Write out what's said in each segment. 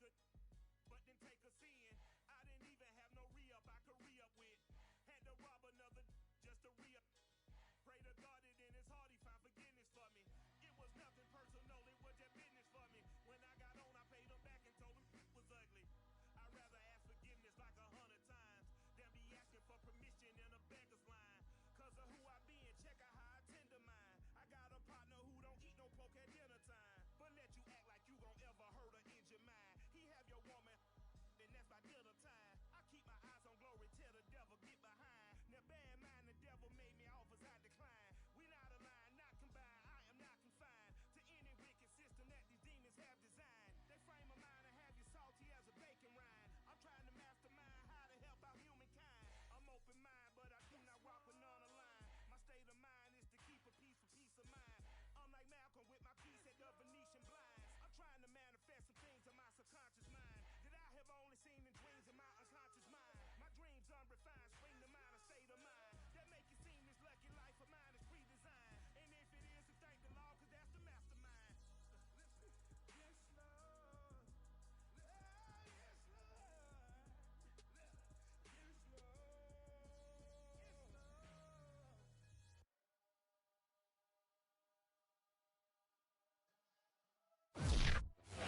could, but then take a sin. I didn't even have no re-up I could re-up with. Had to rob another just to re-up. Pray to God it in his heart he found forgiveness for me. It was nothing personal, it was just business for me. When I got on, I paid him back and told him it was ugly. I'd rather ask forgiveness like 100 times than be asking for permission in a beggar's line. Cause of who I be and check out how I tend to mine. I got a partner who don't eat no pork at dinner time, but let you act like you gon' ever hurt or injure mine. He have your woman, and that's by dinner time. I keep my eyes on glory till the devil get behind. Now bear in mind the devil made me offers I decline. We not aligned, not combined, I am not confined to any wicked system that these demons have designed. They frame a mind and have you salty as a bacon rind. I'm trying to mastermind how to help out humankind. I'm open mind, but I do not rock with none aligned. My state of mind is to keep a peace for peace of mind. Unlike Malcolm with my peace at the Venetian blinds. I'm trying to manifest some things in my subconscious mind that I have only seen in dreams in my unconscious mind. My dreams unrefined, spring to mind, a state of mind that make it seem this lucky life of mine is pre-designed. And if it is, then thank the Lord, cause that's the mastermind. Yes, Lord.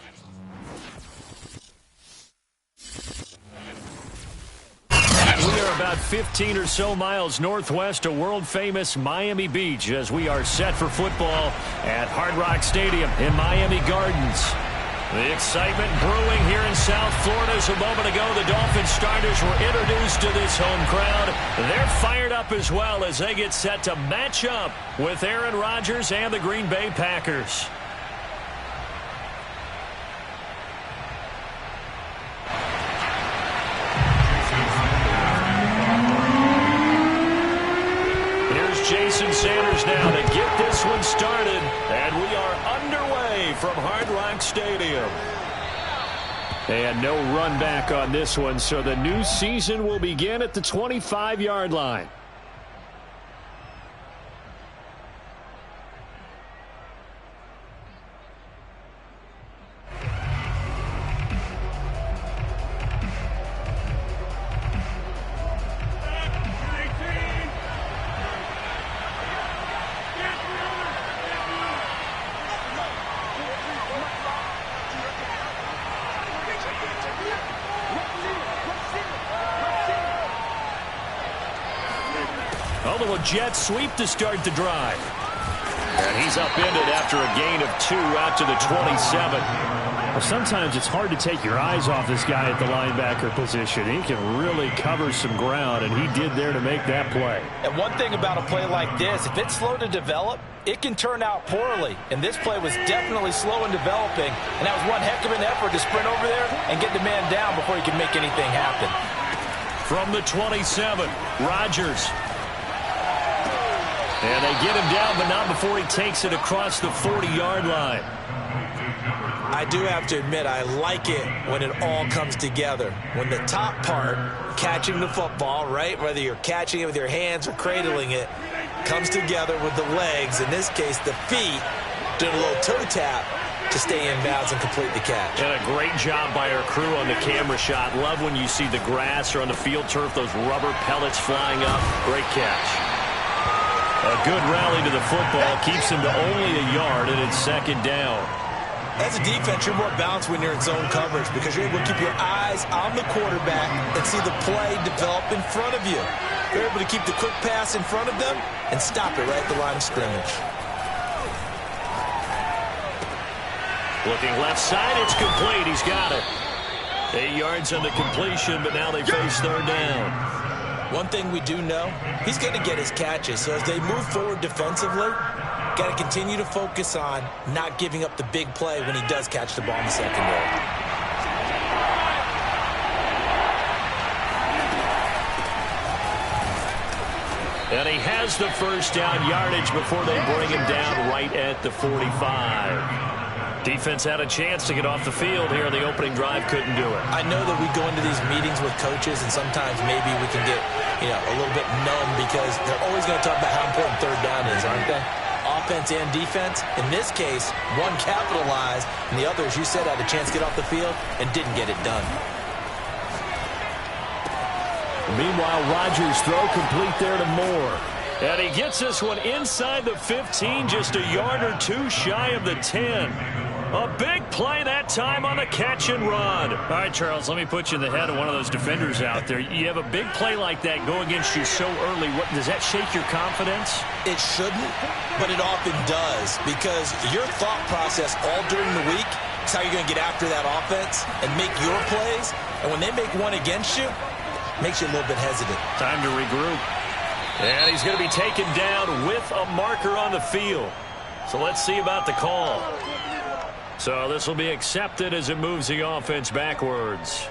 Yes, Lord. Yes, Lord. About 15 or so miles northwest of world-famous Miami Beach as we are set for football at Hard Rock Stadium in Miami Gardens. The excitement brewing here in South Florida as a moment ago the Dolphins starters were introduced to this home crowd. They're fired up as well as they get set to match up with Aaron Rodgers and the Green Bay Packers. Jason Sanders now to get this one started, and we are underway from Hard Rock Stadium. And no run back on this one, so the new season will begin at the 25-yard line. A jet sweep to start the drive. And he's upended after a gain of 2 out to the 27. Well, sometimes it's hard to take your eyes off this guy at the linebacker position. He can really cover some ground, and he did there to make that play. And one thing about a play like this, if it's slow to develop, it can turn out poorly. And this play was definitely slow in developing, and that was one heck of an effort to sprint over there and get the man down before he could make anything happen. From the 27, Rodgers. And they get him down, but not before he takes it across the 40-yard line. I do have to admit, I like it when it all comes together. When the top part, catching the football, right, whether you're catching it with your hands or cradling it, comes together with the legs, in this case the feet, doing a little toe tap to stay in bounds and complete the catch. And a great job by our crew on the camera shot. Love when you see the grass or on the field turf, those rubber pellets flying up. Great catch. A good rally to the football keeps him to only a yard, and it's second down. As a defense, you're more balanced when you're in zone coverage because you're able to keep your eyes on the quarterback and see the play develop in front of you. You're able to keep the quick pass in front of them and stop it right at the line of scrimmage. Looking left side, it's complete. He's got it. 8 yards on the completion, but now they face third down. One thing we do know, he's going to get his catches. So as they move forward defensively, got to continue to focus on not giving up the big play when he does catch the ball in the secondary. And he has the first down yardage before they bring him down right at the 45. Defense had a chance to get off the field here in the opening drive, couldn't do it. I know that we go into these meetings with coaches, and sometimes maybe we can get, a little bit numb because they're always going to talk about how important third down is, aren't they? offense and defense. In this case, one capitalized, and the other, as you said, had a chance to get off the field and didn't get it done. Meanwhile, Rodgers' throw complete there to Moore. And he gets this one inside the 15, just a yard or two shy of the 10. A big play that time on the catch and run. All right, Charles, let me put you in the head of one of those defenders out there. You have a big play like that go against you so early. Does that shake your confidence? It shouldn't, but it often does, because your thought process all during the week is how you're going to get after that offense and make your plays. And when they make one against you, it makes you a little bit hesitant. Time to regroup. And he's going to be taken down with a marker on the field. So let's see about the call. So this will be accepted as it moves the offense backwards.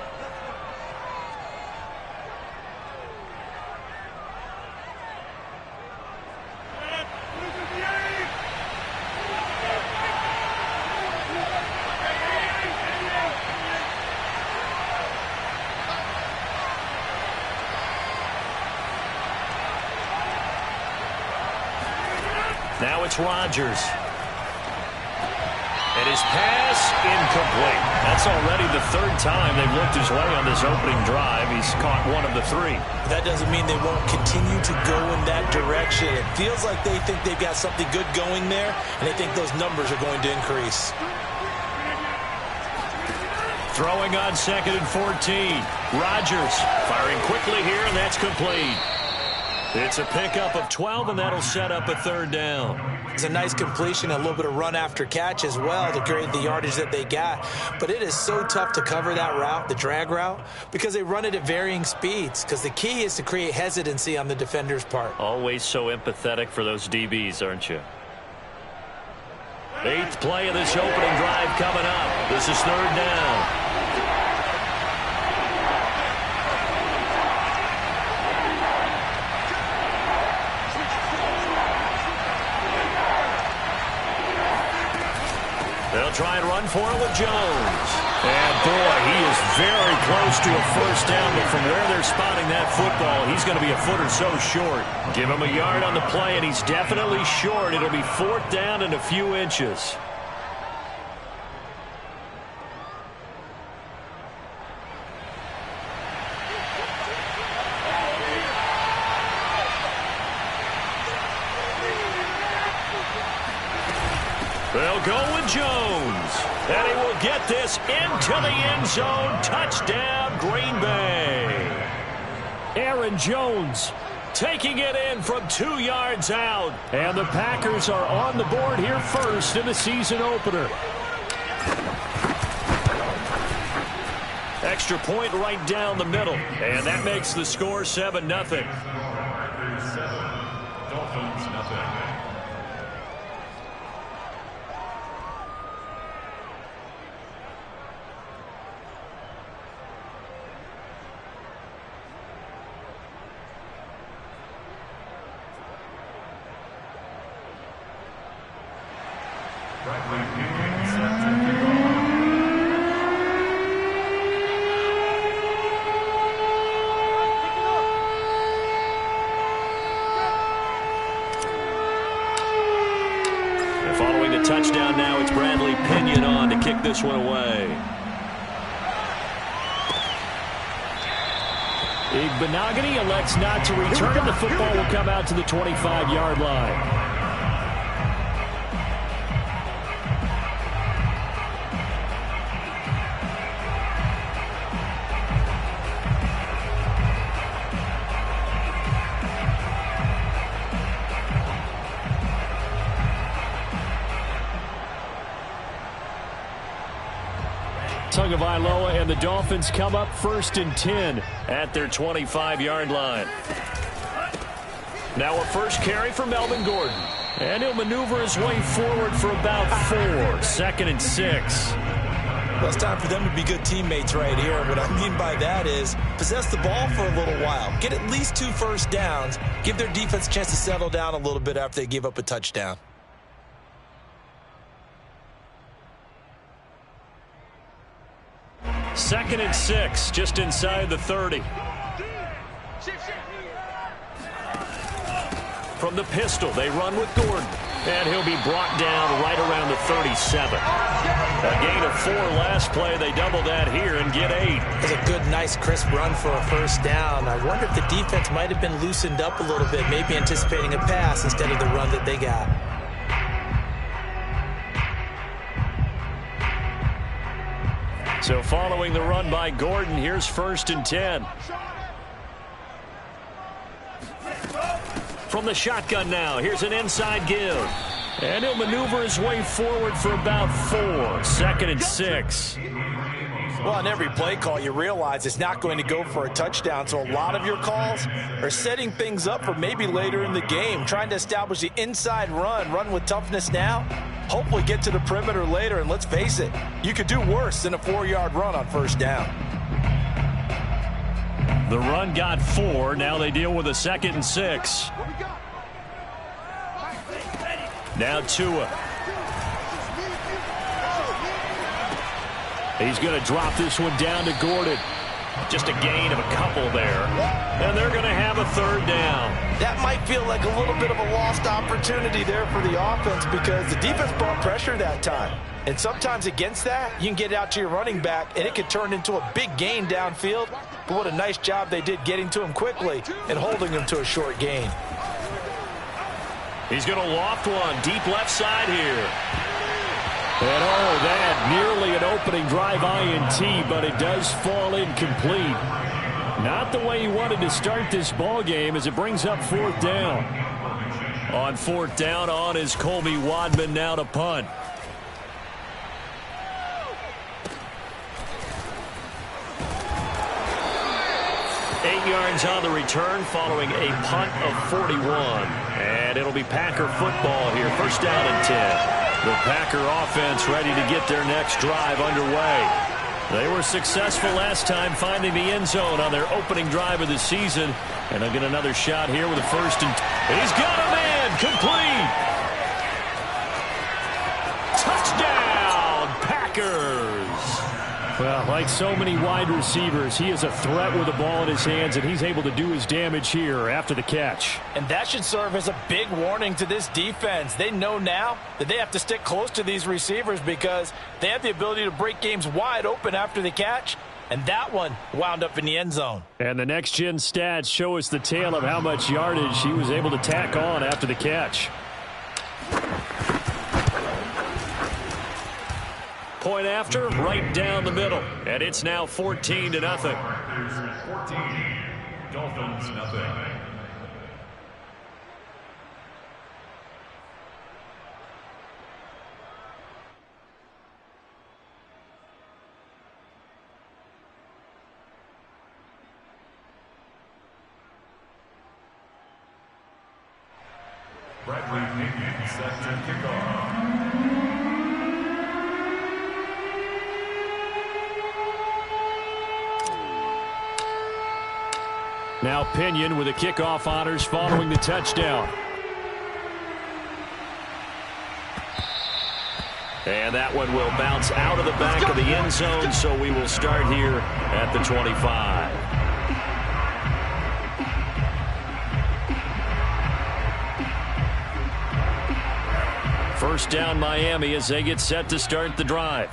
Now it's Rodgers. And his pass incomplete. That's already the third time they've looked his way on this opening drive. He's caught one of the three. That doesn't mean they won't continue to go in that direction. It feels like they think they've got something good going there, and they think those numbers are going to increase. Throwing on 2nd and 14. Rodgers firing quickly here, and that's complete. It's a pickup of 12, and that'll set up a third down. It's a nice completion, a little bit of run after catch as well to create the yardage that they got. But it is so tough to cover that route, the drag route, because they run it at varying speeds. Because the key is to create hesitancy on the defender's part. Always so empathetic for those DBs, aren't you? 8th play of this opening drive coming up. This is third down. They'll try and run for it with Jones. And, boy, he is very close to a first down, but from where they're spotting that football, he's going to be a foot or so short. Give him a yard on the play, and he's definitely short. It'll be 4th down and a few inches. They'll go with Jones. And he will get this into the end zone. Touchdown, Green Bay. Aaron Jones taking it in from 2 yards out. And the Packers are on the board here first in the season opener. Extra point right down the middle. And that makes the score 7-0. Dolphins, nothing. Following the touchdown now, it's Bradley Pinion on to kick this one away. Igbenogany elects not to return, and the football will come out to the 25-yard line. Tagovailoa and the Dolphins come up 1st and 10 at their 25-yard line. Now a first carry for Melvin Gordon. And he'll maneuver his way forward for about 4. 2nd and 6. Well, it's time for them to be good teammates right here. What I mean by that is possess the ball for a little while. Get at least 2 first downs. Give their defense a chance to settle down a little bit after they give up a touchdown. Second and 6, just inside the 30. From From the pistol, they run with Gordon. And he'll be brought down right around the 37. A gain of 4 last play. They double that here and get 8. It's a good, nice, crisp run for a first down. I wonder if the defense might have been loosened up a little bit, maybe anticipating a pass instead of the run that they got. So following the run by Gordon, here's 1st and 10. From the shotgun now, here's an inside give. And he'll maneuver his way forward for about 4. 2nd and 6. Well, on every play call, you realize it's not going to go for a touchdown, so a lot of your calls are setting things up for maybe later in the game, trying to establish the inside run with toughness now, hopefully get to the perimeter later, and let's face it, you could do worse than a 4-yard run on first down. The run got 4. Now they deal with a 2nd and 6. Now Tua. He's going to drop this one down to Gordon. Just a gain of a couple there. And they're going to have a 3rd down. That might feel like a little bit of a lost opportunity there for the offense because the defense brought pressure that time. And sometimes against that, you can get out to your running back, and it could turn into a big gain downfield. But what a nice job they did getting to him quickly and holding him to a short gain. He's going to loft one deep left side here. And oh, that nearly an opening drive INT, but it does fall incomplete. Not the way he wanted to start this ball game as it brings up 4th down. On 4th down, on is Colby Wadman now to punt. Yards on the return following a punt of 41. And it'll be Packer football here. 1st down and 10. The Packer offense ready to get their next drive underway. They were successful last time finding the end zone on their opening drive of the season. And they'll get another shot here with a 1st and 10. He's got a man. Complete. Touchdown, Packers. Well, like so many wide receivers, he is a threat with the ball in his hands, and he's able to do his damage here after the catch. And that should serve as a big warning to this defense. They know now that they have to stick close to these receivers because they have the ability to break games wide open after the catch, and that one wound up in the end zone. And the next-gen stats show us the tale of how much yardage he was able to tack on after the catch. Point after, right down the middle. And it's now 14-0. 14, Dolphins nothing. Bradley Pinion set to kickoff. Now Pinion with the kickoff honors following the touchdown. And that one will bounce out of the back of the end zone, so we will start here at the 25. First down Miami as they get set to start the drive.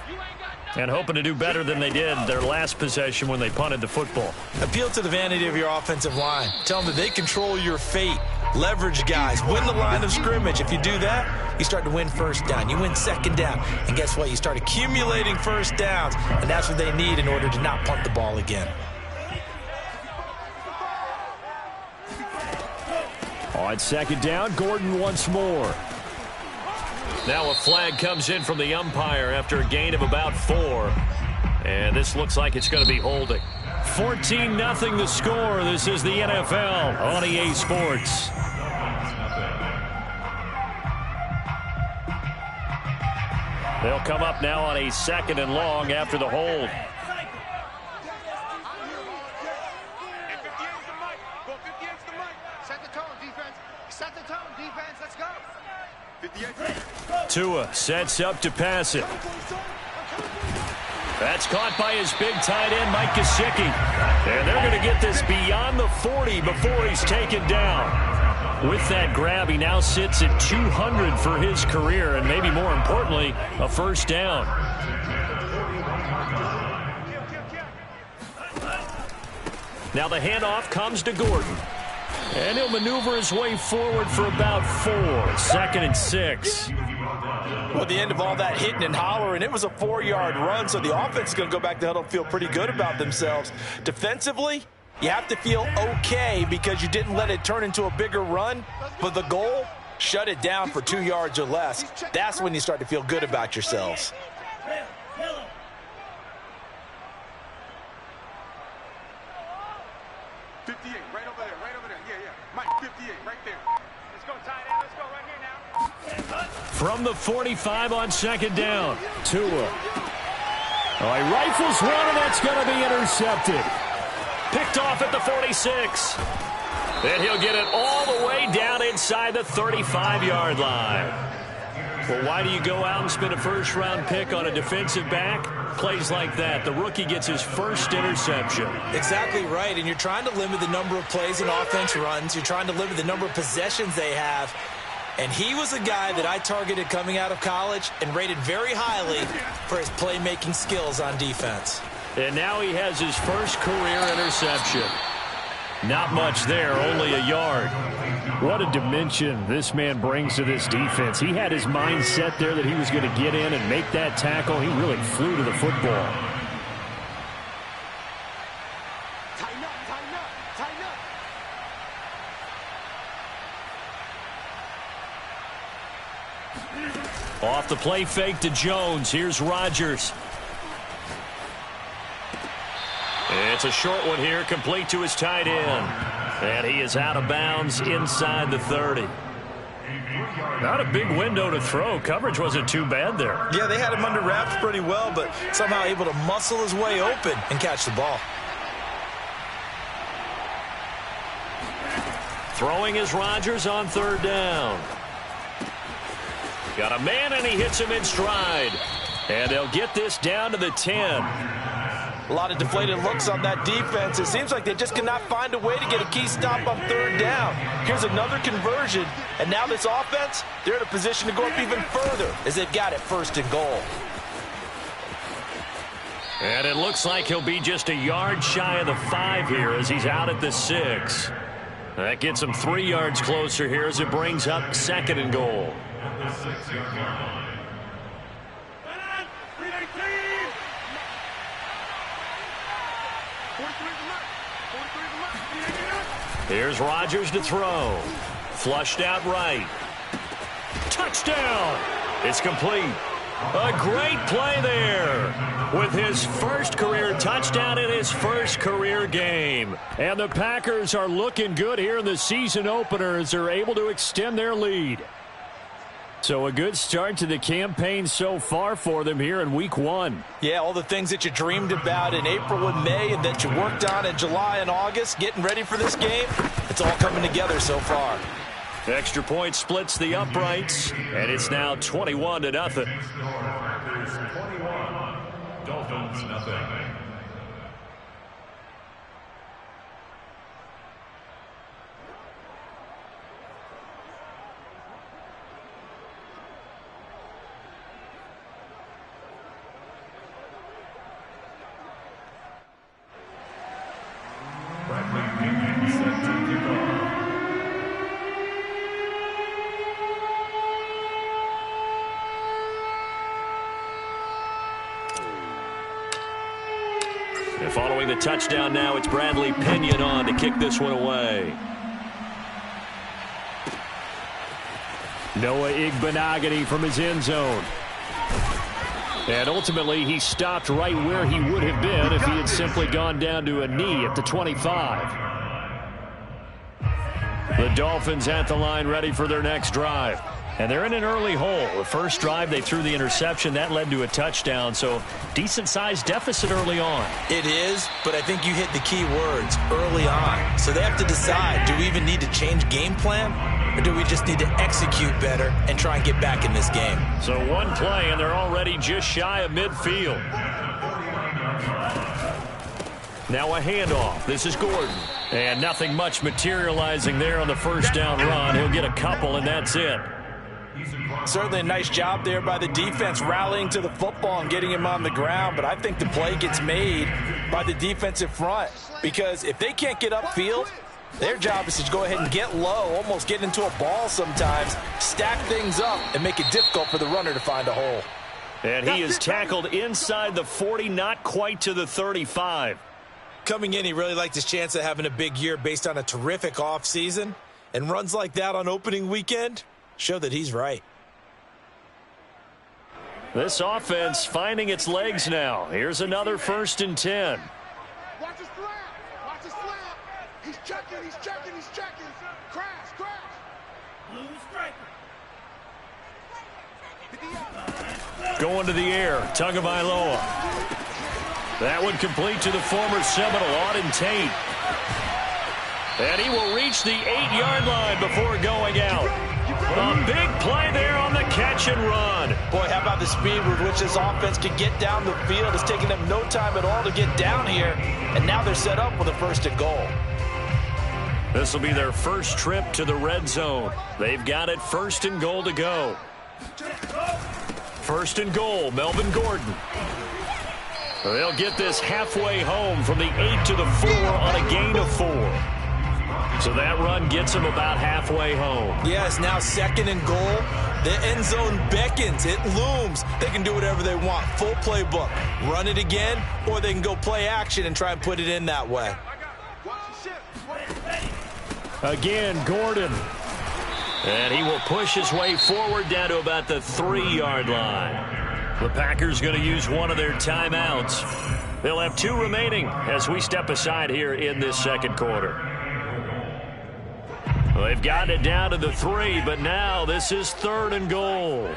And hoping to do better than they did their last possession when they punted the football. Appeal to the vanity of your offensive line. Tell them that they control your fate. Leverage guys. Win the line of scrimmage. If you do that, you start to win 1st down. You win 2nd down. And guess what? You start accumulating 1st downs. And that's what they need in order to not punt the ball again. On 2nd down, Gordon once more. Now a flag comes in from the umpire after a gain of about 4. And this looks like it's going to be holding. 14-0 the score. This is the NFL on EA Sports. They'll come up now on a 2nd and long after the hold. Tua sets up to pass it. That's caught by his big tight end, Mike Gesicki. And they're going to get this beyond the 40 before he's taken down. With that grab, he now sits at 200 for his career, and maybe more importantly, a first down. Now the handoff comes to Gordon. And he'll maneuver his way forward for about 4. 2nd and 6. Well, at the end of all that hitting and hollering, it was a 4-yard run, so the offense is going to go back to huddle and feel pretty good about themselves. Defensively, you have to feel okay because you didn't let it turn into a bigger run, but the goal, shut it down for 2 yards or less. That's when you start to feel good about yourselves. 58, right over there, right over there. Yeah. Mike, 58, right there. Let's go, tight end. Let's go right here now. From the 45 on 2nd down, Tua. Oh, he rifles one, and that's going to be intercepted. Picked off at the 46. And he'll get it all the way down inside the 35-yard line. Well, why do you go out and spend a first-round pick on a defensive back? Plays like that. The rookie gets his first interception. Exactly right, and you're trying to limit the number of plays and offense runs. You're trying to limit the number of possessions they have. And he was a guy that I targeted coming out of college and rated very highly for his playmaking skills on defense. And now he has his first career interception. Not much there, only a yard. What a dimension this man brings to this defense. He had his mind set there that he was going to get in and make that tackle. He really flew to the football. Tighten up, tighten up, tighten up. Off the play fake to Jones. Here's Rodgers. It's a short one here, complete to his tight end. And he is out of bounds inside the 30. Not a big window to throw. Coverage wasn't too bad there. Yeah, they had him under wraps pretty well, but somehow able to muscle his way open and catch the ball. Throwing is Rodgers on 3rd down. Got a man, and he hits him in stride. And they'll get this down to the 10. A lot of deflated looks on that defense. It seems like they just cannot find a way to get a key stop on 3rd down. Here's another conversion, and now this offense, they're in a position to go up even further as they've got it 1st and goal. And it looks like he'll be just a yard shy of the 5 here as he's out at the 6. That gets him 3 yards closer here as it brings up 2nd and goal. Here's Rodgers to throw. Flushed out right. Touchdown! It's complete. A great play there with his first career touchdown in his first career game. And the Packers are looking good here in the season opener as they're able to extend their lead. So a good start to the campaign so far for them here in Week 1. Yeah, all the things that you dreamed about in April and May and that you worked on in July and August, getting ready for this game, it's all coming together so far. Extra point splits the uprights, and it's now 21-0. Dolphins, nothing. And following the touchdown now, it's Bradley Pinion on to kick this one away. Noah Igbenogany from his end zone. And ultimately, he stopped right where he would have been if he had simply gone down to a knee at the 25. The Dolphins at the line ready for their next drive. And they're in an early hole. The first drive, they threw the interception. That led to a touchdown, so decent-sized deficit early on. It is, but I think you hit the key words, early on. So they have to decide, do we even need to change game plan, or do we just need to execute better and try and get back in this game? So one play, and they're already just shy of midfield. Now a handoff. This is Gordon. And nothing much materializing there on the first down run. He'll get a couple, and that's it. Certainly a nice job there by the defense rallying to the football and getting him on the ground, but I think the play gets made by the defensive front because if they can't get upfield, their job is to go ahead and get low, almost get into a ball sometimes, stack things up, and make it difficult for the runner to find a hole. And he is tackled inside the 40, not quite to the 35. Coming in, he really liked his chance of having a big year based on a terrific offseason, and runs like that on opening weekend show that he's right. This offense finding its legs now. Here's another 1st and 10. Watch his slam. Watch his slam. He's checking. He's checking. He's checking. Crash. Crash. Blue striker. Going to the air. Tagovailoa. That one complete to the former Seminole, Auden Tate. And he will reach the 8-yard line before going out. A big play there on the catch and run. Boy, how about the speed with which this offense can get down the field? It's taken them no time at all to get down here, and now they're set up with a 1st and goal. This will be their first trip to the red zone. They've got it 1st and goal to go. 1st and goal, Melvin Gordon. They'll get this halfway home from the 8 to the 4 on a gain of 4. So that run gets them about halfway home. Yes, now 2nd and goal. The end zone beckons. It looms. They can do whatever they want. Full playbook. Run it again, or they can go play action and try and put it in that way. Again, Gordon. And he will push his way forward down to about the 3-yard line. The Packers going to use one of their timeouts. They'll have 2 remaining as we step aside here in this 2nd quarter. They've gotten it down to the 3, but now this is 3rd and goal.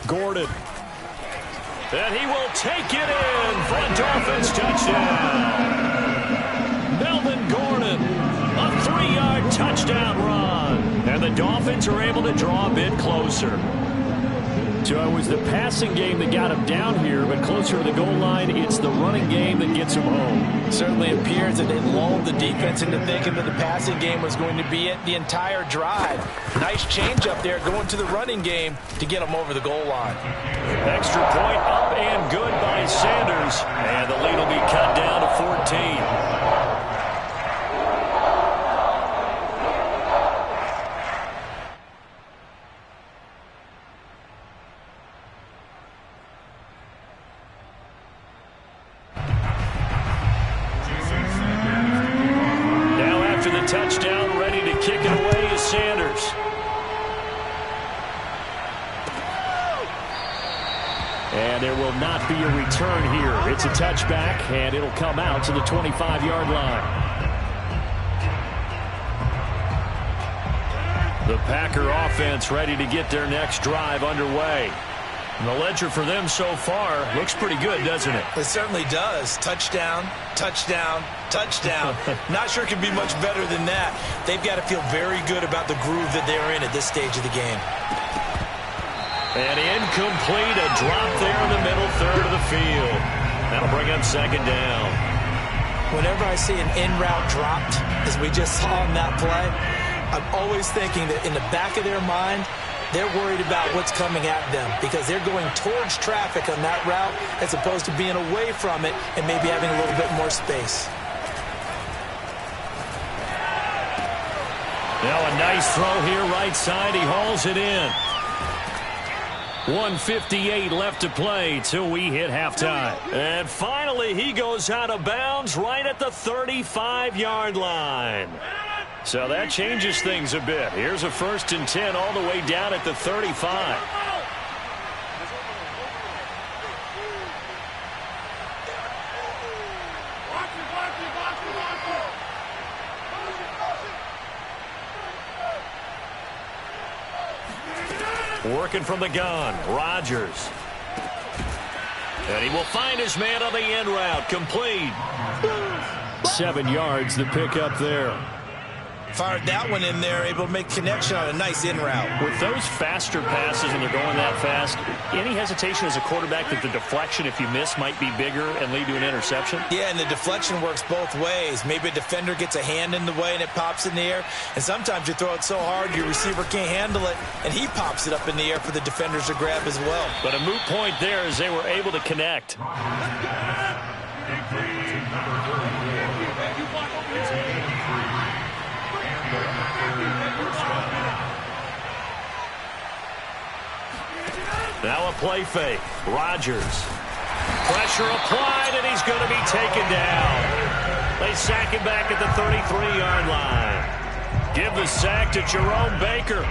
Gordon. And he will take it in for a Dolphins touchdown. Melvin Gordon, a 3-yard touchdown run. And the Dolphins are able to draw a bit closer. So it was the passing game that got him down here, but closer to the goal line, it's the running game that gets him home. Certainly appears that they lulled the defense into thinking that the passing game was going to be it the entire drive. Nice change up there going to the running game to get them over the goal line. Extra point up and good by Sanders, and the lead will be cut down to 14. Touchdown, ready to kick it away is Sanders. And there will not be a return here. It's a touchback, and it'll come out to the 25-yard line. The Packer offense ready to get their next drive underway. And the ledger for them so far looks pretty good, doesn't it? It certainly does. Touchdown, touchdown, touchdown. Not sure it can be much better than that. They've got to feel very good about the groove that they're in at this stage of the game. And incomplete, a drop there in the middle third of the field. That'll bring up 2nd down. Whenever I see an in-route dropped, as we just saw on that play, I'm always thinking that in the back of their mind, they're worried about what's coming at them because they're going towards traffic on that route as opposed to being away from it and maybe having a little bit more space. Now a nice throw here right side. He hauls it in. 1:58 left to play till we hit halftime. And finally he goes out of bounds right at the 35-yard line. So that changes things a bit. Here's a 1st and 10 all the way down at the 35. Working from the gun, Rodgers. And he will find his man on the end route, complete. 7 yards, the pick up there. Fired that one in there, able to make connection on a nice in route. With those faster passes when they're going that fast, any hesitation as a quarterback that the deflection, if you miss, might be bigger and lead to an interception? Yeah, and the deflection works both ways. Maybe a defender gets a hand in the way and it pops in the air. And sometimes you throw it so hard your receiver can't handle it, and he pops it up in the air for the defenders to grab as well. But a moot point there as they were able to connect. Now a play fake. Rodgers. Pressure applied, and he's going to be taken down. They sack him back at the 33-yard line. Give the sack to Jerome Baker.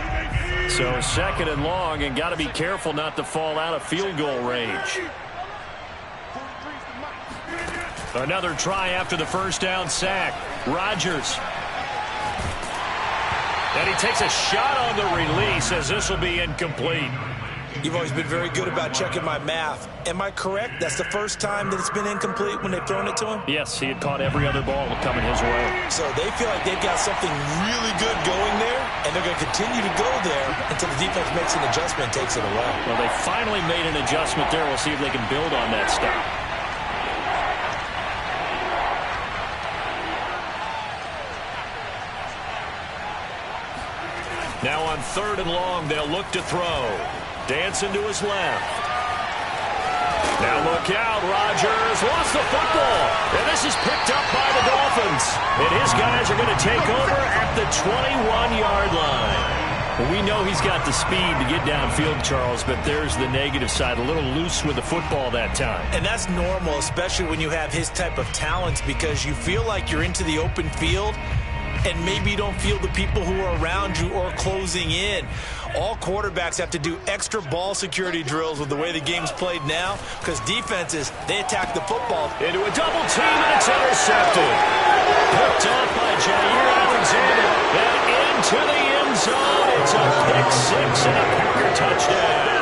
So second and long, and got to be careful not to fall out of field goal range. Another try after the first down sack. Rodgers. And he takes a shot on the release as this will be incomplete. You've always been very good about checking my math. Am I correct? That's the first time that it's been incomplete when they've thrown it to him? Yes, he had caught every other ball coming his way. So they feel like they've got something really good going there, and they're going to continue to go there until the defense makes an adjustment and takes it away. Well, they finally made an adjustment there. We'll see if they can build on that stop. Now on third and long, they'll look to throw. Dancing to his left. Now look out, Rodgers lost the football. And this is picked up by the Dolphins. And his guys are going to take over at the 21-yard line. Well, we know he's got the speed to get downfield, Charles, but there's the negative side. A little loose with the football that time. And that's normal, especially when you have his type of talents, because you feel like you're into the open field and maybe you don't feel the people who are around you or closing in. All quarterbacks have to do extra ball security drills with the way the game's played now, because defenses, they attack the football. Into a double team, and it's intercepted. Picked off by Jair Alexander. And into the end zone. It's a pick six and a Packer touchdown.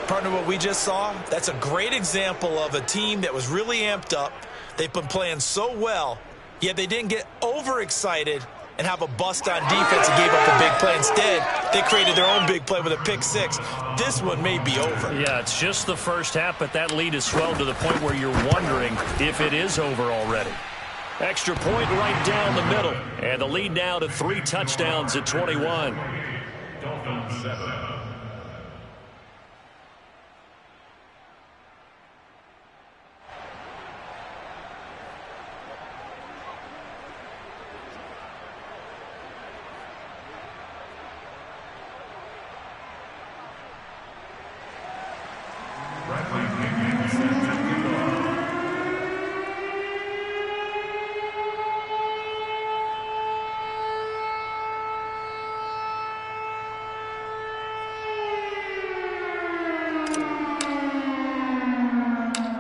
Partner, what we just saw, that's a great example of a team that was really amped up. They've been playing so well, yet they didn't get overexcited and have a bust on defense and gave up a big play. Instead, they created their own big play with a pick six. This one may be over. Yeah, it's just the first half, but that lead has swelled to the point where you're wondering if it is over already. Extra point right down the middle. And the lead now to 3 touchdowns at 21. Dolphins 7.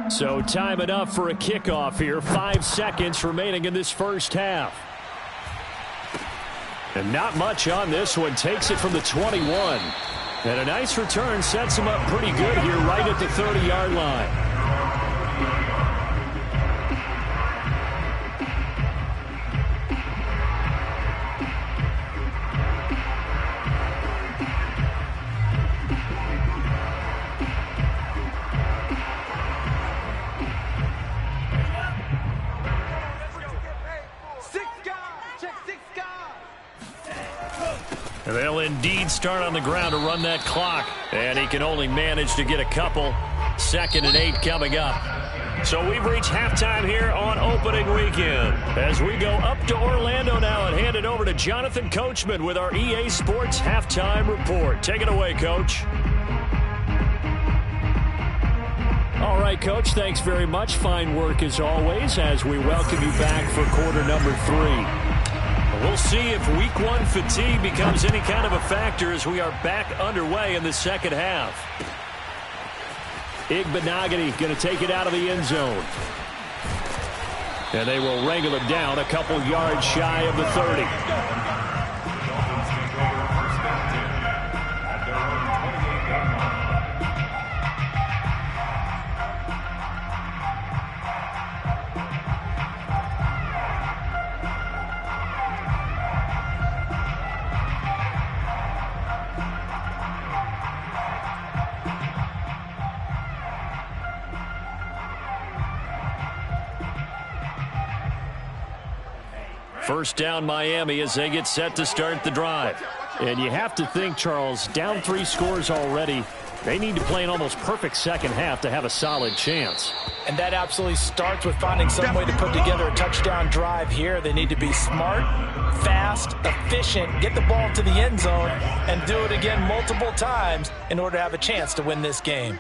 So time enough for a kickoff here. 5 seconds remaining in this first half. And not much on this one. Takes it from the 21. And a nice return sets him up pretty good here right at the 30-yard line. They'll indeed start on the ground to run that clock. And he can only manage to get a couple. 2nd and 8 coming up. So we've reached halftime here on opening weekend. As we go up to Orlando now and hand it over to Jonathan Coachman with our EA Sports Halftime Report. Take it away, Coach. All right, Coach, thanks very much. Fine work as always as we welcome you back for quarter number 3. We'll see if week 1 fatigue becomes any kind of a factor as we are back underway in the second half. Igbenogany going to take it out of the end zone. And they will wrangle him down a couple yards shy of the 30. First down Miami as they get set to start the drive. And you have to think, Charles, down 3 scores already. They need to play an almost perfect second half to have a solid chance. And that absolutely starts with finding some way to put together a touchdown drive here. They need to be smart, fast, efficient, get the ball to the end zone, and do it again multiple times in order to have a chance to win this game.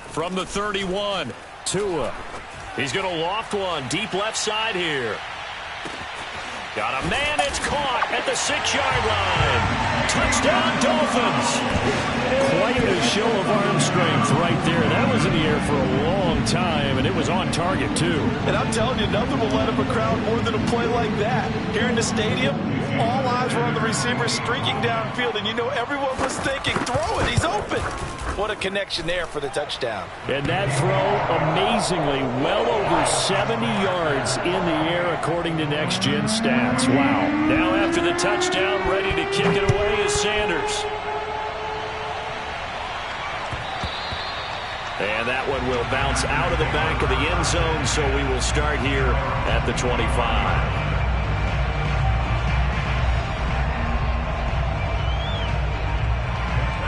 From the 31, Tua. He's going to loft one deep left side here. Got a man, it's caught at the 6-yard line. Touchdown, Dolphins. Quite a show of arm strength right there. That was in the air for a long time, and it was on target, too. And I'm telling you, nothing will let up a crowd more than a play like that. Here in the stadium, all eyes were on the receiver streaking downfield, and you know everyone was thinking, throw it, he's open. What a connection there for the touchdown. And that throw, amazingly, well over 70 yards in the air, according to Next Gen Stats. Wow. Now after the touchdown, ready to kick it away is Sanders. And that one will bounce out of the back of the end zone, so we will start here at the 25.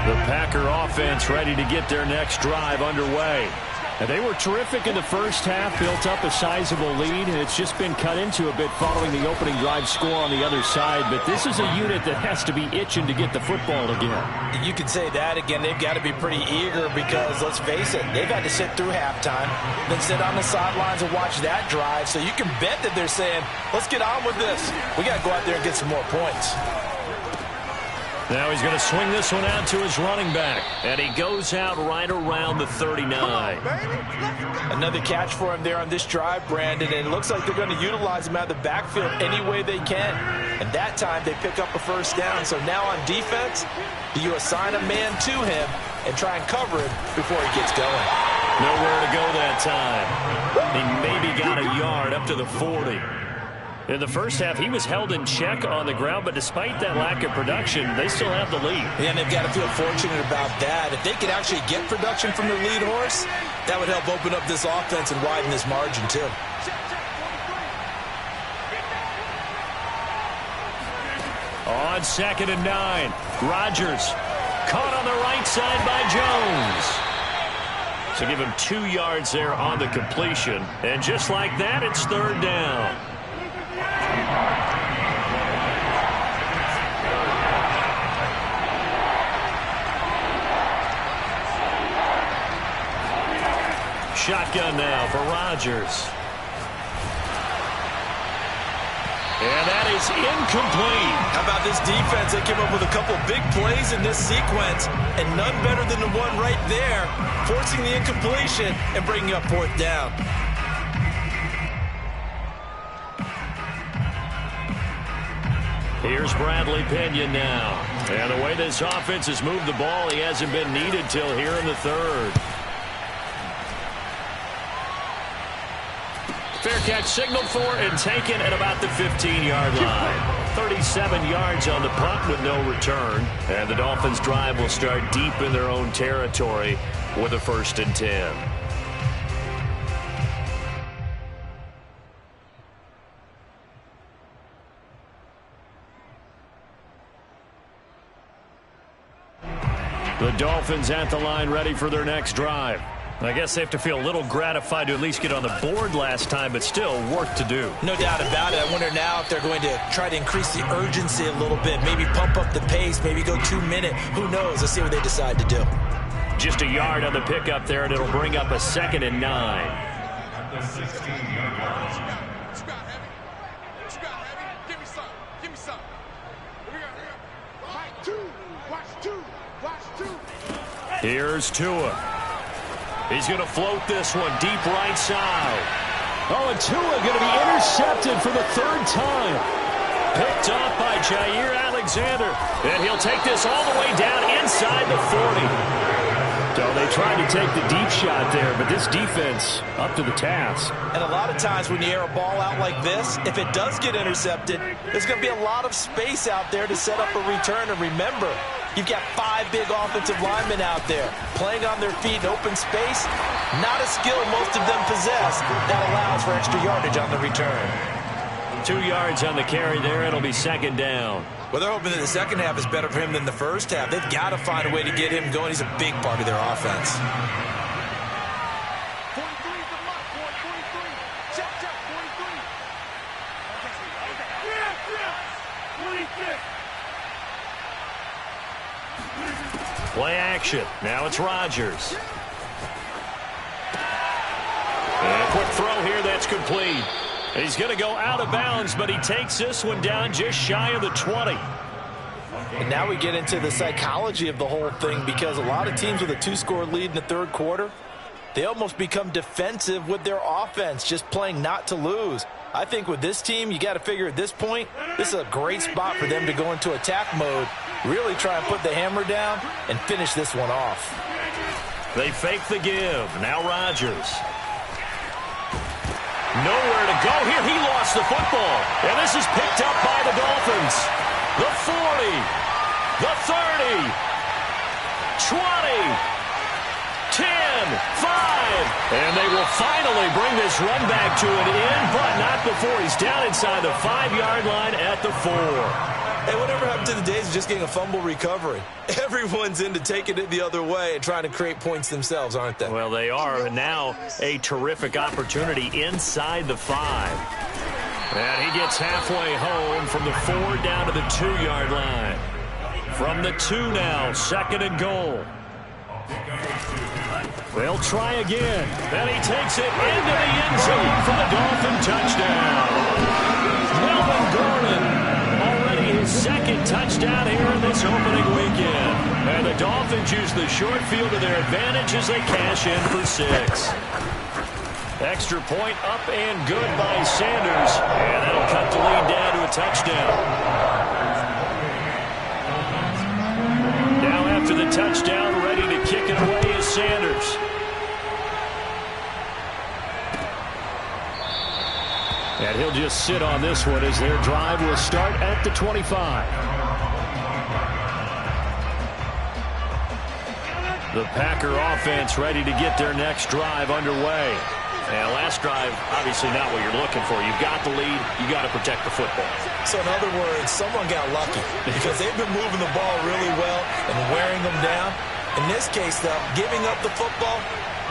The Packer offense ready to get their next drive underway. And they were terrific in the first half, built up a sizable lead, and it's just been cut into a bit following the opening drive score on the other side. But this is a unit that has to be itching to get the football again. You can say that again. They've got to be pretty eager because, let's face it, they've had to sit through halftime, then sit on the sidelines and watch that drive. So you can bet that they're saying, let's get on with this. We got to go out there and get some more points. Now he's going to swing this one out to his running back. And he goes out right around the 39. Another catch for him there on this drive, Brandon. And it looks like they're going to utilize him out of the backfield any way they can. And that time they pick up a first down. So now on defense, you assign a man to him and try and cover him before he gets going. Nowhere to go that time. He maybe got a yard up to the 40. In the first half, he was held in check on the ground, but despite that lack of production, they still have the lead. Yeah, and they've got to feel fortunate about that. If they could actually get production from their lead horse, that would help open up this offense and widen this margin, too. On 2nd and 9, Rodgers caught on the right side by Jones. So give him 2 yards there on the completion. And just like that, it's 3rd down. Shotgun now for Rodgers. And that is incomplete. How about this defense? They came up with a couple big plays in this sequence, and none better than the one right there, forcing the incompletion and bringing up 4th down. Here's Bradley Pinion now. And the way this offense has moved the ball, he hasn't been needed till here in the 3rd. Fair catch signaled for and taken at about the 15-yard line. 37 yards on the punt with no return. And the Dolphins' drive will start deep in their own territory with a 1st and 10. The Dolphins at the line ready for their next drive. I guess they have to feel a little gratified to at least get on the board last time, but still work to do. No doubt about it. I wonder now if they're going to try to increase the urgency a little bit, maybe pump up the pace, maybe go 2-minute. Who knows? Let's see what they decide to do. Just a yard on the pickup there, and it'll bring up a 2nd and 9. Here's Tua. He's going to float this one deep right side. Oh, and Tua going to be intercepted for the 3rd time. Picked off by Jair Alexander. And he'll take this all the way down inside the 40. So they tried to take the deep shot there, but this defense up to the task. And a lot of times when you air a ball out like this, if it does get intercepted, there's going to be a lot of space out there to set up a return. And remember, You've got 5 big offensive linemen out there playing on their feet in open space. Not a skill most of them possess that allows for extra yardage on the return. 2 yards on the carry there. It'll be second down. Well, they're hoping that the second half is better for him than the first half. They've got to find a way to get him going. He's a big part of their offense. 43 is the mark. 43. Check, 43. Play action. Now it's Rodgers. And a quick throw here. That's complete. He's going to go out of bounds, but he takes this one down just shy of the 20. And now we get into the psychology of the whole thing, because a lot of teams with a 2-score lead in the third quarter, they almost become defensive with their offense, just playing not to lose. I think with this team, you got to figure at this point, this is a great spot for them to go into attack mode, really try and put the hammer down and finish this one off. They fake the give. Now Rodgers. Nowhere to go here. He lost the football. And this is picked up by the Dolphins. The 40. The 30. 20. 10. 5. And they will finally bring this run back to an end, but not before he's down inside the 5-yard line at the 4. Hey, whatever happened to the days of just getting a fumble recovery? Everyone's into taking it the other way and trying to create points themselves, aren't they? Well, they are. And now a terrific opportunity inside the 5. And he gets halfway home from the 4 down to the 2-yard line. From the 2 now, 2nd and goal. They'll try again. And he takes it into the end zone for the Dolphin touchdown. Melvin Gordon. His second touchdown here in this opening weekend. And the Dolphins use the short field to their advantage as they cash in for 6. Extra point up and good by Sanders. And that'll cut the lead down to a touchdown. Now after the touchdown, ready to kick it away is Sanders. And he'll just sit on this one as their drive will start at the 25. The Packer offense ready to get their next drive underway. And last drive, obviously not what you're looking for. You've got the lead. You got to protect the football. So in other words, someone got lucky because they've been moving the ball really well and wearing them down. In this case, though, giving up the football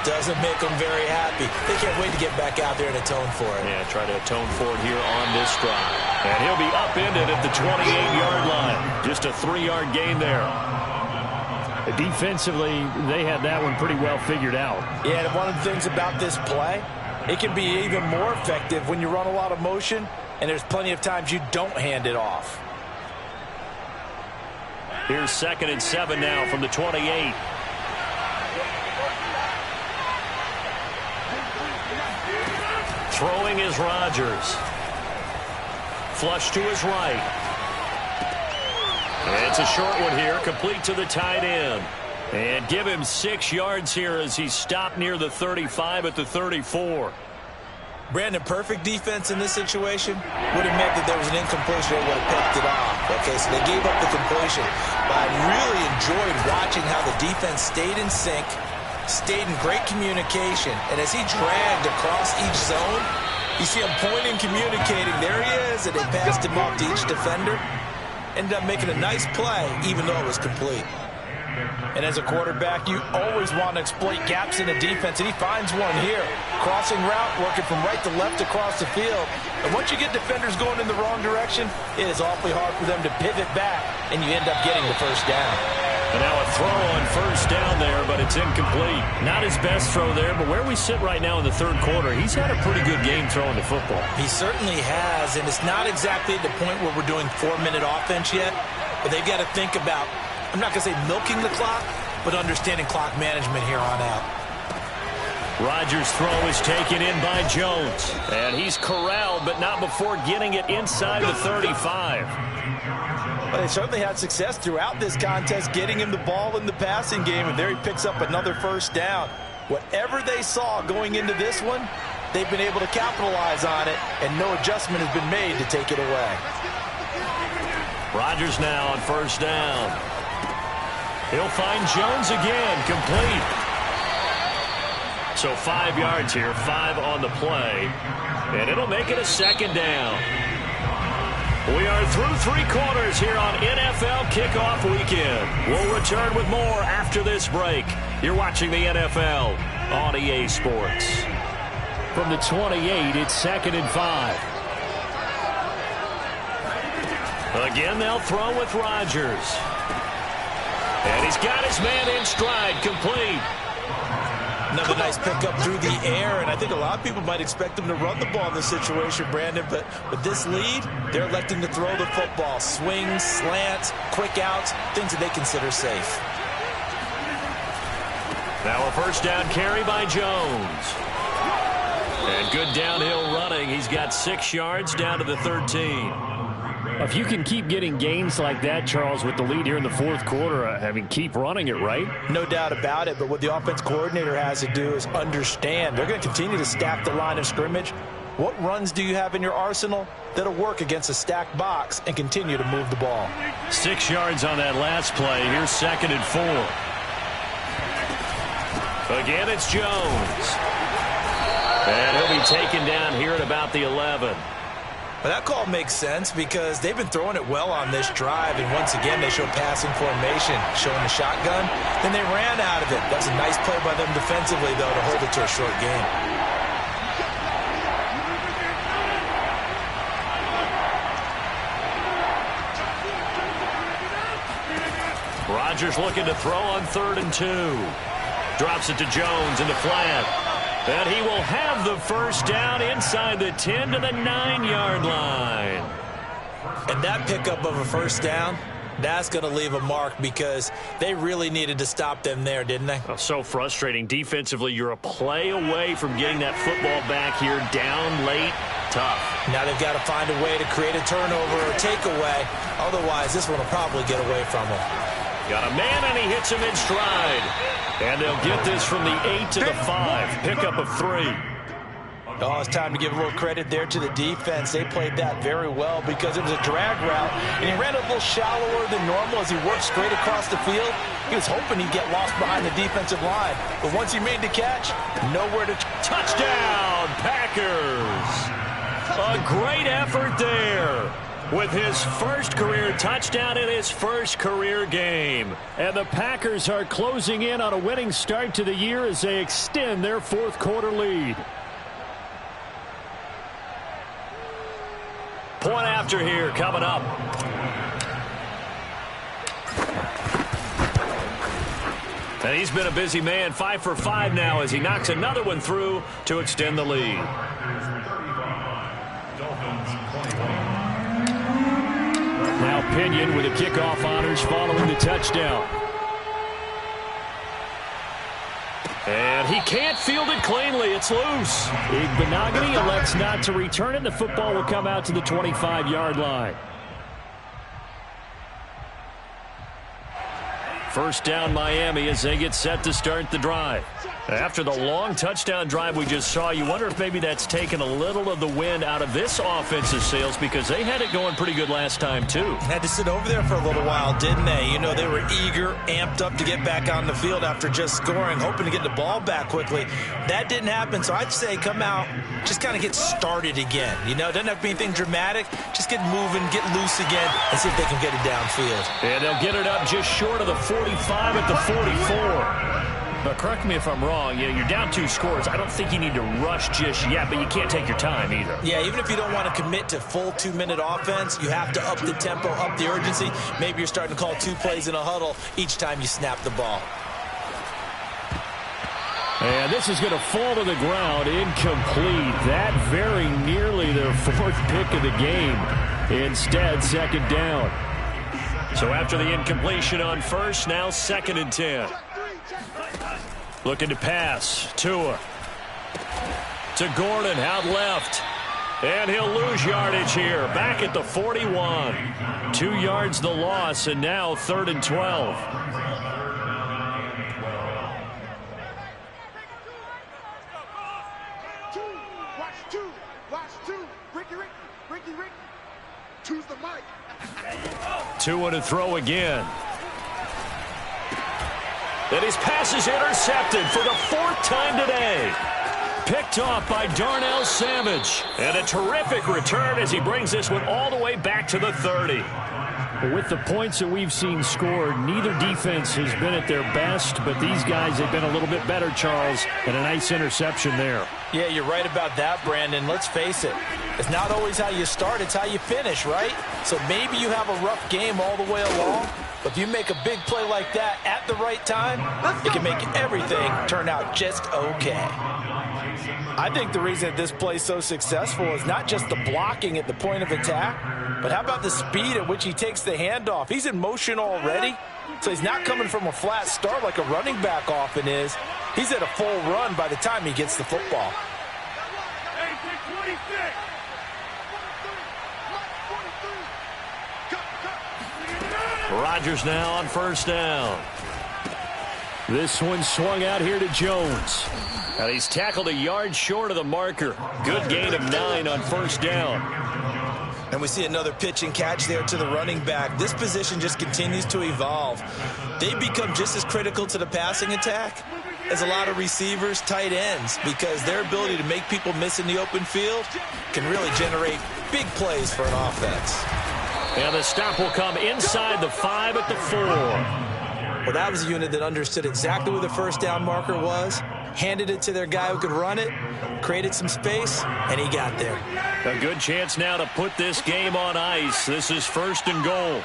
doesn't make them very happy. They can't wait to get back out there and atone for it. Yeah, try to atone for it here on this drive. And he'll be upended at the 28-yard line. Just a 3-yard gain there. Defensively, they had that one pretty well figured out. Yeah, and one of the things about this play, it can be even more effective when you run a lot of motion, and there's plenty of times you don't hand it off. Here's 2nd and 7 now from the 28. Throwing is Rodgers. Flush to his right. And it's a short one here, complete to the tight end. And give him 6 yards here as he's stopped near the 35 at the 34. Brandon, perfect defense in this situation would have meant that there was an incompletion. They would have picked it off. Okay, so they gave up the completion. But I really enjoyed watching how the defense stayed in sync, stayed in great communication, and as he dragged across each zone, you see him pointing, communicating. There he is, and they passed him off to each defender. Ended up making a nice play, even though it was complete. And as a quarterback, you always want to exploit gaps in the defense, and he finds one here. Crossing route, working from right to left across the field. And once you get defenders going in the wrong direction, it is awfully hard for them to pivot back, and you end up getting the first down. And now a throw on first down there, but it's incomplete. Not his best throw there, but where we sit right now in the third quarter, he's had a pretty good game throwing the football. He certainly has, and it's not exactly the point where we're doing 4-minute offense yet, but they've got to think about, I'm not going to say milking the clock, but understanding clock management here on out. Rodgers' throw is taken in by Jones, and he's corralled, but not before getting it inside the 35. But they certainly had success throughout this contest, getting him the ball in the passing game, and there he picks up another first down. Whatever they saw going into this one, they've been able to capitalize on it, and no adjustment has been made to take it away. Rodgers now on first down. He'll find Jones again, complete. So 5 yards here, 5 on the play, and it'll make it a second down. We are through 3 quarters here on NFL Kickoff Weekend. We'll return with more after this break. You're watching the NFL on EA Sports. From the 28, it's 2nd and 5. Again, they'll throw with Rodgers. And he's got his man in stride, complete. Another nice pickup through the air, and I think a lot of people might expect them to run the ball in this situation, Brandon, but with this lead, they're electing to throw the football. Swings, slants, quick outs, things that they consider safe. Now a first down carry by Jones. And good downhill running. He's got 6 yards down to the 13. If you can keep getting gains like that, Charles, with the lead here in the 4th quarter, keep running it, right? No doubt about it, but what the offense coordinator has to do is understand. They're going to continue to stack the line of scrimmage. What runs do you have in your arsenal that'll work against a stacked box and continue to move the ball? 6 yards on that last play. Here's 2nd and 4. Again, it's Jones. And he'll be taken down here at about the 11. Well, that call makes sense because they've been throwing it well on this drive, and once again they show passing formation, showing the shotgun. Then they ran out of it. That was a nice play by them defensively, though, to hold it to a short game. Rodgers looking to throw on 3rd and 2. Drops it to Jones in the flat. And he will have the first down inside the 10 to the 9-yard line. And that pickup of a first down, that's going to leave a mark because they really needed to stop them there, didn't they? Oh, so frustrating. Defensively, you're a play away from getting that football back here down late. Tough. Now they've got to find a way to create a turnover or takeaway. Otherwise, this one will probably get away from them. Got a man, and he hits him in stride. And they'll get this from the 8 to the 5. Pickup of 3. Oh, it's time to give a little credit there to the defense. They played that very well because it was a drag route, and he ran a little shallower than normal as he worked straight across the field. He was hoping he'd get lost behind the defensive line. But once he made the catch, nowhere to... Touchdown, Packers! A great effort there with his first career touchdown in his first career game. And the Packers are closing in on a winning start to the year as they extend their 4th quarter lead. Point after here coming up. And he's been a busy man, 5 for 5 now as he knocks another one through to extend the lead. Now Pinion with the kickoff honors following the touchdown. And he can't field it cleanly. It's loose. Benogany elects not to return it. The football will come out to the 25-yard line. First down Miami as they get set to start the drive. After the long touchdown drive we just saw, you wonder if maybe that's taken a little of the wind out of this offensive sails because they had it going pretty good last time too. Had to sit over there for a little while, didn't they? You know, they were eager, amped up to get back on the field after just scoring, hoping to get the ball back quickly. That didn't happen, so I'd say come out, just kind of get started again. You know, it doesn't have to be anything dramatic. Just get moving, get loose again, and see if they can get it downfield. And they'll get it up just short of the 45 at the 44. But correct me if I'm wrong, you're down 2 scores. I don't think you need to rush just yet, but you can't take your time either. Yeah, even if you don't want to commit to full 2-minute offense, you have to up the tempo, up the urgency. Maybe you're starting to call 2 plays in a huddle each time you snap the ball. And this is going to fall to the ground, incomplete. That very nearly their 4th pick of the game. Instead, 2nd down. So after the incompletion on first, now 2nd and 10. Looking to pass. Tua. To Gordon, out left. And he'll lose yardage here. Back at the 41. 2 yards the loss, and now 3rd and 12. Tua to throw again. And his pass is intercepted for the 4th time today. Picked off by Darnell Savage. And a terrific return as he brings this one all the way back to the 30. With the points that we've seen scored, neither defense has been at their best, but these guys have been a little bit better, Charles, and a nice interception there. Yeah, you're right about that, Brandon. Let's face it. It's not always how you start, it's how you finish, right? So maybe you have a rough game all the way along, but if you make a big play like that at the right time, it can make everything turn out just okay. I think the reason that this play is so successful is not just the blocking at the point of attack, but how about the speed at which he takes the handoff? He's in motion already, so he's not coming from a flat start like a running back often is. He's at a full run by the time he gets the football. Rodgers now on 1st down. This one swung out here to Jones. And he's tackled a yard short of the marker. Good gain of 9 on 1st down. And we see another pitch and catch there to the running back. This position just continues to evolve. They become just as critical to the passing attack as a lot of receivers, tight ends, because their ability to make people miss in the open field can really generate big plays for an offense. And the stop will come inside the 5 at the 4. Well, that was a unit that understood exactly where the 1st down marker was, handed it to their guy who could run it, created some space, and he got there. A good chance now to put this game on ice. This is 1st and goal.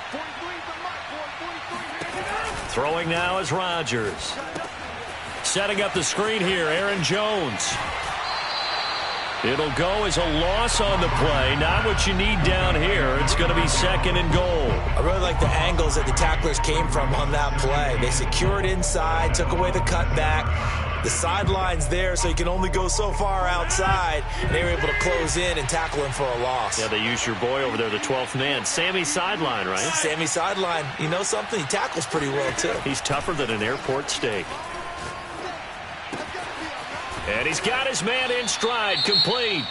Throwing now is Rodgers. Setting up the screen here, Aaron Jones. It'll go as a loss on the play. Not what you need down here. It's going to be 2nd and goal. I really like the angles that the tacklers came from on that play. They secured inside, took away the cutback. The sideline's there, so you can only go so far outside. And they were able to close in and tackle him for a loss. Yeah, they used your boy over there, the 12th man. Sammy Sideline, right? Sammy Sideline. You know something? He tackles pretty well, too. He's tougher than an airport steak. And he's got his man in stride, complete.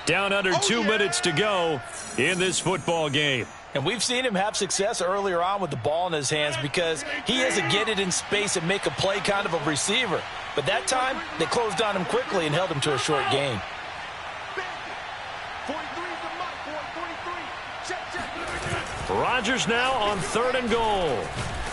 Down under 2 minutes to go in this football game. And we've seen him have success earlier on with the ball in his hands because he is a get it in space and make a play kind of a receiver. But that time, they closed on him quickly and held him to a short gain. Rodgers now on 3rd and goal.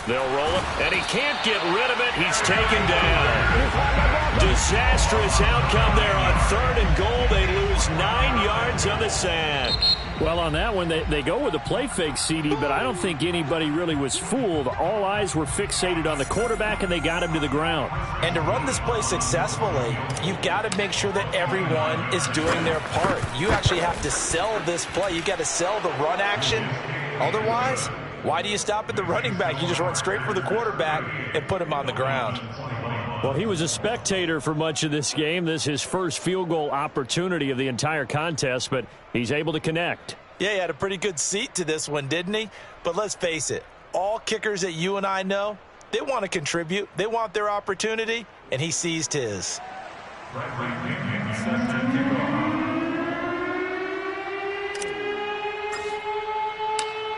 They'll roll it, and he can't get rid of it. He's taken down. Disastrous outcome there on 3rd and goal. They lose 9 yards on the sack. Well, on that one, they go with a play fake, CD, but I don't think anybody really was fooled. All eyes were fixated on the quarterback, and they got him to the ground. And to run this play successfully, you've got to make sure that everyone is doing their part. You actually have to sell this play. You've got to sell the run action. Otherwise, why do you stop at the running back? You just run straight for the quarterback and put him on the ground. Well, he was a spectator for much of this game. This is his first field goal opportunity of the entire contest, but he's able to connect. Yeah, he had a pretty good seat to this one, didn't he? But let's face it, all kickers that you and I know, they want to contribute. They want their opportunity, and he seized his.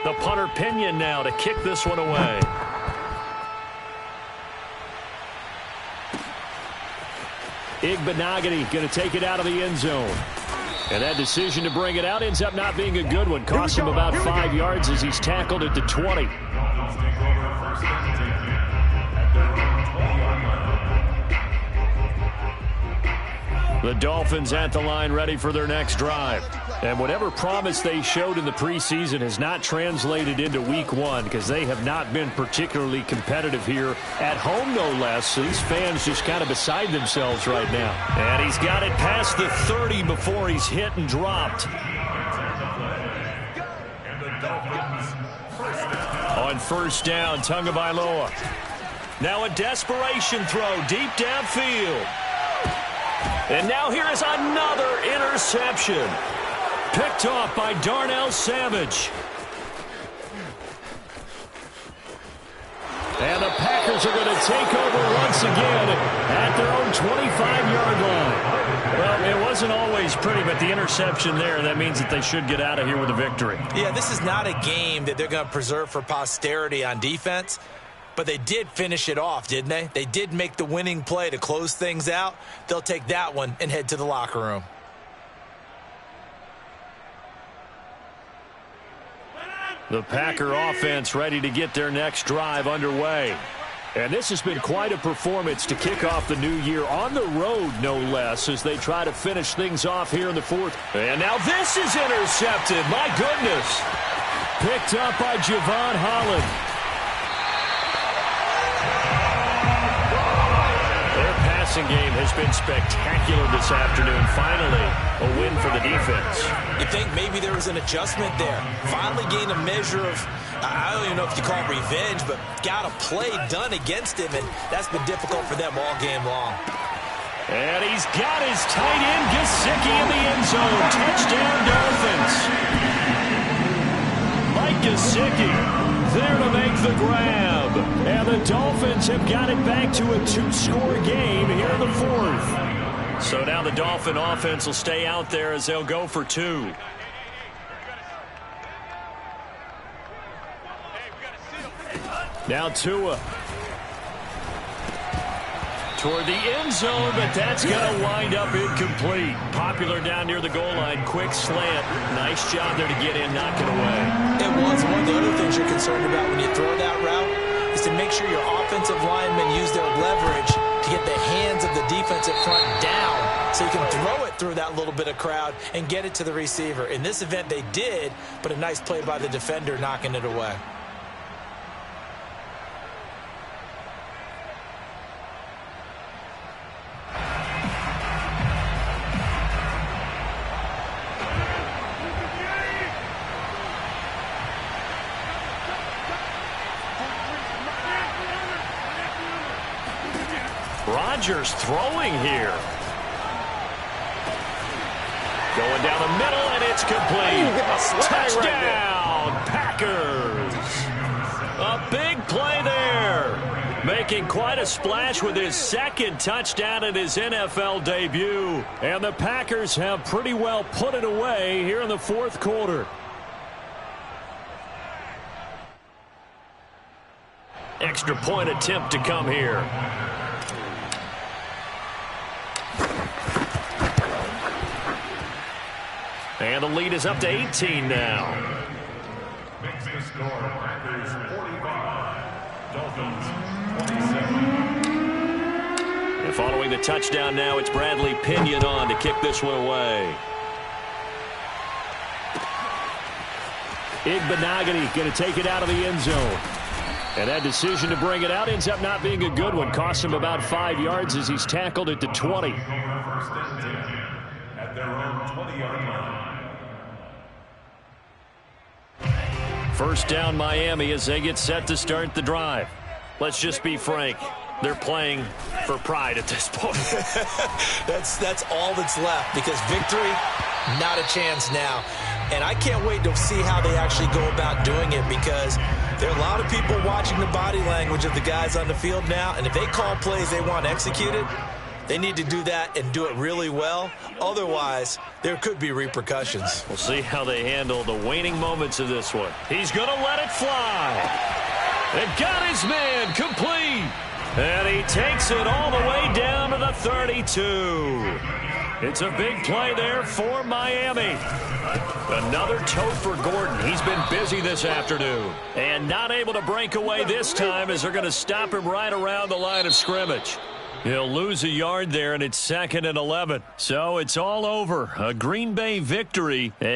The punter Pinion now to kick this one away. Igbenogany going to take it out of the end zone. And that decision to bring it out ends up not being a good one. Cost him about 5 yards as he's tackled at the 20. The Dolphins at the line ready for their next drive. And whatever promise they showed in the preseason has not translated into week 1 because they have not been particularly competitive here at home, no less. So these fans just kind of beside themselves right now. And he's got it past the 30 before he's hit and dropped. On 1st down, Tagovailoa. Now a desperation throw deep downfield. And now here is another interception. Picked off by Darnell Savage. And the Packers are going to take over once again at their own 25-yard line. Well, it wasn't always pretty, but the interception there, that means that they should get out of here with a victory. Yeah, this is not a game that they're going to preserve for posterity on defense. but they did finish it off, didn't they? They did make the winning play to close things out. They'll take that one and head to the locker room. The Packer offense ready to get their next drive underway. And this has been quite a performance to kick off the new year on the road, no less, as they try to finish things off here in the fourth. And now this is intercepted. My goodness. Picked up by Javon Holland. Their passing game has been spectacular this afternoon. Finally, a win for the defense. You think maybe there was an adjustment there. Finally gained a measure of, I don't even know if you call it revenge, but got a play done against him, and that's been difficult for them all game long. And he's got his tight end, Gesicki, in the end zone. Touchdown, Dolphins. Mike Gesicki there to make the grab. And the Dolphins have got it back to a 2-score game here in the fourth. So now the Dolphin offense will stay out there as they'll go for 2. Now Tua toward the end zone, but that's going to wind up incomplete. Popular down near the goal line. Quick slant. Nice job there to get in, knock it away. It was. One of the other things you're concerned about when you throw that route is to make sure your offensive linemen use their leverage to get the hands of the defensive front down so you can throw it through that little bit of crowd and get it to the receiver. In this event, they did, but a nice play by the defender knocking it away. Rodgers throwing here. Going down the middle, and it's complete. Touchdown, Packers. A big play there. Making quite a splash with his second touchdown in his NFL debut. And the Packers have pretty well put it away here in the fourth quarter. Extra point attempt to come here. And the lead is up to 18 now. Makes the score, Packers 45, Dolphins 27. And following the touchdown now, it's Bradley Pinion on to kick this one away. Igbenogany going to take it out of the end zone. And that decision to bring it out ends up not being a good one. Costs him about 5 yards as he's tackled it to 20. First and 10 at their own 20-yard line. First down Miami as they get set to start the drive. Let's just be frank. They're playing for pride at this point. That's all that's left, because victory, not a chance now. And I can't wait to see how they actually go about doing it, because there are a lot of people watching the body language of the guys on the field now, and if they call plays they want executed, they need to do that and do it really well. Otherwise, there could be repercussions. We'll see how they handle the waning moments of this one. He's going to let it fly. And got his man complete. And he takes it all the way down to the 32. It's a big play there for Miami. Another tote for Gordon. He's been busy this afternoon. And not able to break away this time as they're going to stop him right around the line of scrimmage. He'll lose a yard there, and it's 2nd and 11. So it's all over. A Green Bay victory. And